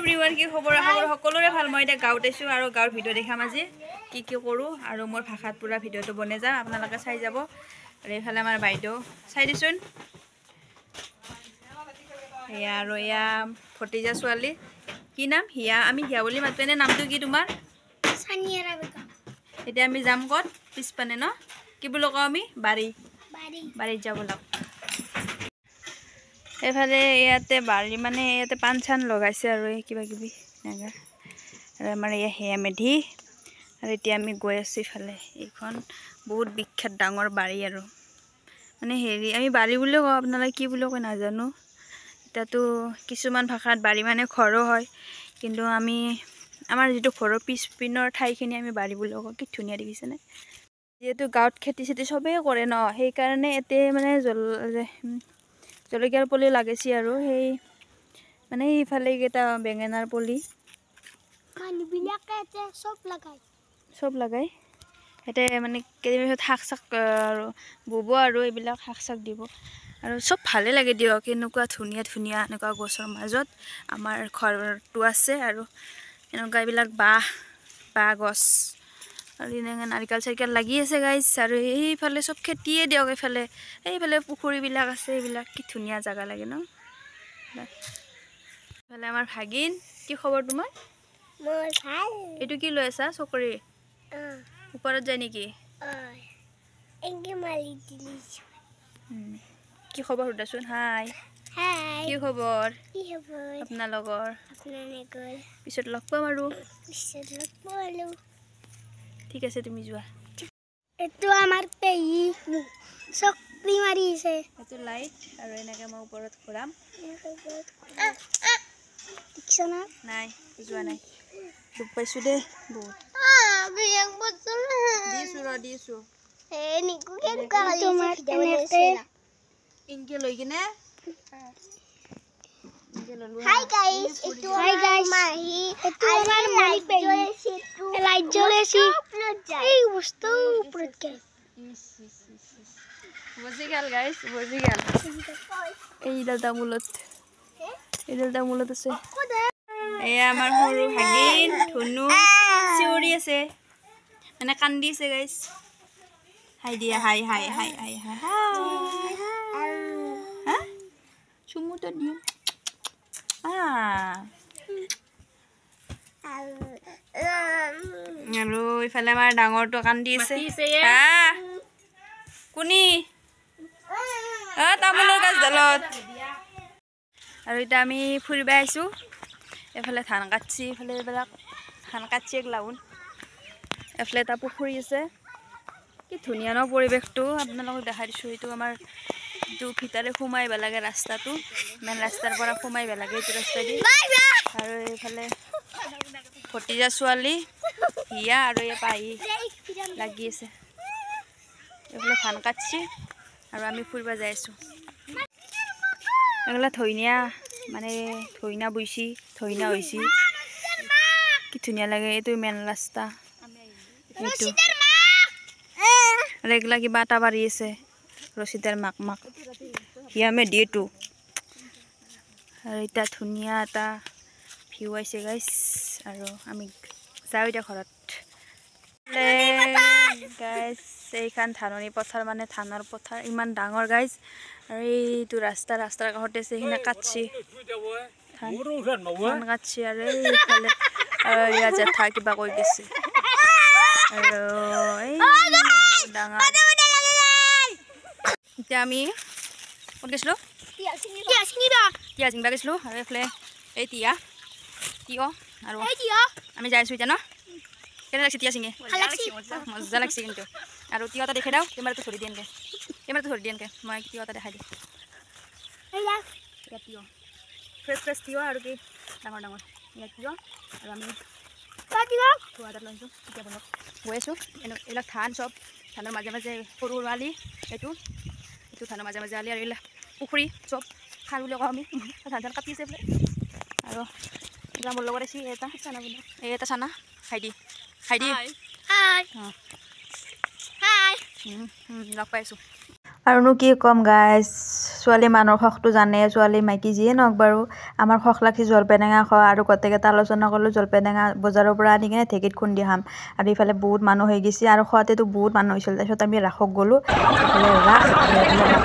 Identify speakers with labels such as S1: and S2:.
S1: everyone কি খবৰ সকলোৰে ভাল মই এতিয়া গাঁৱত আছোঁ আৰু গাঁৱৰ ভিডিঅ' দেখাম আজি কি কৰোঁ আৰু মোৰ ভাষাত পুৰা ভিডিঅ'টো বনাই যাম আপোনালোকে চাই যাব আৰু এইফালে আমাৰ বাইদেউ চাই দিচোন এয়া আৰু এয়া ভতিজা ছোৱালী কি নাম হিয়া আমি হিয়া বুলি মাতো এনে নামটো কি তোমাৰ
S2: সানিয়া ৰাবিকা
S1: এতিয়া আমি যাম ক'ত পিছপানে ন কি বুলি কওঁ আমি বাৰীত যাব লাগ এফালে ইয়াতে বাৰী মানে ইয়াতে পাণ চান লগাইছে আৰু কিবা কিবি এনেকৈ আৰু আমাৰ এয়া সেয়া মেধি আৰু এতিয়া আমি গৈ আছোঁ ইফালে এইখন বহুত বিখ্যাত ডাঙৰ বাৰী আৰু মানে হেৰি আমি বাৰী বুলিও কওঁ আপোনালোকে কি বুলি কয় নাজানো এতিয়াতো কিছুমান ভাষাত বাৰী মানে ঘৰো হয় কিন্তু আমি আমাৰ যিটো ঘৰৰ পিছপিনৰ ঠাইখিনি আমি বাৰী বুলি কওঁ কি ধুনীয়া দেখিছেনে যিহেতু গাঁৱত খেতি চেতি চবেই কৰে ন সেইকাৰণে ইয়াতে মানে জলকীয়াৰ পুলি লাগিছে আৰু সেই মানে ইফালে কেইটা বেঙেনাৰ পুলি
S2: মানুহবিলাকে
S1: চব লগাই ইয়াতে মানে কেইদিনমান পিছত শাক চাক আৰু বব আৰু এইবিলাক শাক চাক দিব আৰু চব ভালে লাগে দিয়ক এনেকুৱা ধুনীয়া ধুনীয়া এনেকুৱা গছৰ মাজত আমাৰ ঘৰটো আছে আৰু এনেকুৱা এইবিলাক বাঁহ গছ আৰু এনেকৈ নাৰিকল চাৰিকল লাগি আছে গাইছ আৰু এইফালে চব খেতিয়ে দিয়ক এইফালে পুখুৰীবিলাক আছে এইবিলাক কি ধুনীয়া জেগা লাগে ন এইফালে আমাৰ ভাগিন কি খবৰ তোমাৰ
S2: মোৰ ভাল
S1: এইটো কি লৈ আছা চকৰি ওপৰত যায় নেকি
S2: এংগে মালি দিলিছ
S1: কি খবৰ সুধাচোন হাই
S2: হাই
S1: কি খবৰ
S2: কি খবৰ
S1: আপোনালোকৰ
S2: আপোনালোকৰ
S1: পিছত লগ পাম আৰু
S2: পিছত লগ পালো
S1: ঠিক আছে তুমি যোৱা
S2: এইটো আমাৰ পেহী চকৰি মাৰিছে
S1: এইটো লাইট আৰু এনেকৈ মই ওপৰত ঘূৰাম নাই যোৱা নাই দুখ পাইছোঁ দেই বহুত দিছোঁ ইনকে লৈ কিনে
S2: হাই গাইস মাহি আমাৰ মালিক পেহী লাইট জ্বলেছি এই বস্তু ওপৰত কে
S1: বজি গেল গাইস বজি গেল এইডাল তামোলত আছে এয়া আমাৰ সৰু ভাগিন ধুনু চিঞৰি আছে মানে কান্দিছে গাইস হাই দিয়া হাই চুমুটো দিওঁ আৰু ইফালে আমাৰ ডাঙৰটো কান্দি আছে কোনি তামোলৰ গছডালত আৰু এতিয়া আমি ফুৰিব আহিছোঁ এইফালে ধান কাটছি এইফালে এইবিলাক ধান কাটছি লাউন এইফালে এটা পুখুৰী আছে কি ধুনীয়া ন পৰিৱেশটো আপোনালোকক দেখাই দিছোঁ এইটো আমাৰ যিটো ভিতৰে সোমাই আহিব লাগে ৰাস্তাটো মেইন ৰাস্তাৰ পৰা সোমাই আহিব লাগে এইটো ৰাস্তা দি আৰু এইফালে ভতিজা ছোৱালী হিয়া আৰু এই পাহি লাগি আছে এইফালে ধান কাটছি আৰু আমি ফুৰিব যাই আছোঁ এইফালে ধইনা বৈছি ধইনা হৈছি কি ধুনীয়া লাগে এইটো মেইন ৰাস্তা এইটো আৰু এইগিলা কিবা এটা বাৰী আছে ৰচিদাৰ মাক হিয়ামে দিয়েতো আৰু এতিয়া ধুনীয়া এটা ভিউ আহিছে গাইছ আৰু আমি যাওঁ এতিয়া ঘৰত গাইছ এইখন ধাননি পথাৰ মানে ধানৰ পথাৰ ইমান ডাঙৰ গাইছ আৰু এইটো ৰাস্তাৰ কাষতে আছে সেইখিনি কাটছি ধান কাটছি আৰু এইফালে ইয়াৰ জেঠা কিবা কৈ গৈছে আৰু এই ডাঙৰ এতিয়া আমি ক'ত গৈছিলোঁ তিয়া চিঙিব গৈছিলোঁ আৰু এইফালে এই তিয়ঁহ আৰু আমি যাই আছোঁ এতিয়া ন কেনে লাগছে তিয়া চিঙি মজা লাগছে কিন্তু আৰু তিয়ঁহ এটা দেখাই দাও কেমেৰাটো ধৰি দিয়ানকৈ মই তিয়ঁহ এটা দেখাই দিওঁ তিয়ঁহ ফ্ৰেছ তিয়ঁহ আৰু কি ডাঙৰ ইয়াত তিয়ঁহ আৰু আমি ধোৱা এটাত লৈছোঁ এতিয়া বলক গৈ আছোঁ এইবিলাক ধান চব ধানৰ মাজে মাজে সৰু আলি এইটো ধানৰ মাজে মাজে আলি আৰু এইবিলাক পুখুৰী চব খাল বুলি কওঁ আমি ধান কাটিছে বোলে আৰু এতিয়া মোৰ লগত আছে এটা চানা খাই দি লগ পাইছোঁ আৰুনো কি ক'ম গাইছ ছোৱালী মানুহৰ শখটো জানে ছোৱালী মাইকী যিয়ে নহওক বাৰু আমাৰ শখ লাগছি জলপাই টেঙা খোৱা আৰু গোটেইকেইটা আলোচনা কৰিলোঁ জলপাই টেঙা বজাৰৰ পৰা আনি কিনে ঢেঁকীত খুন্দি খাম আৰু ইফালে বহুত মানুহ হৈ গৈছে আৰু খোৱাতেতো বহুত মানুহ হৈছিল তাৰপিছত আমি ৰাসক গ'লোঁ এইফালে ৰাস আৰু এইফালে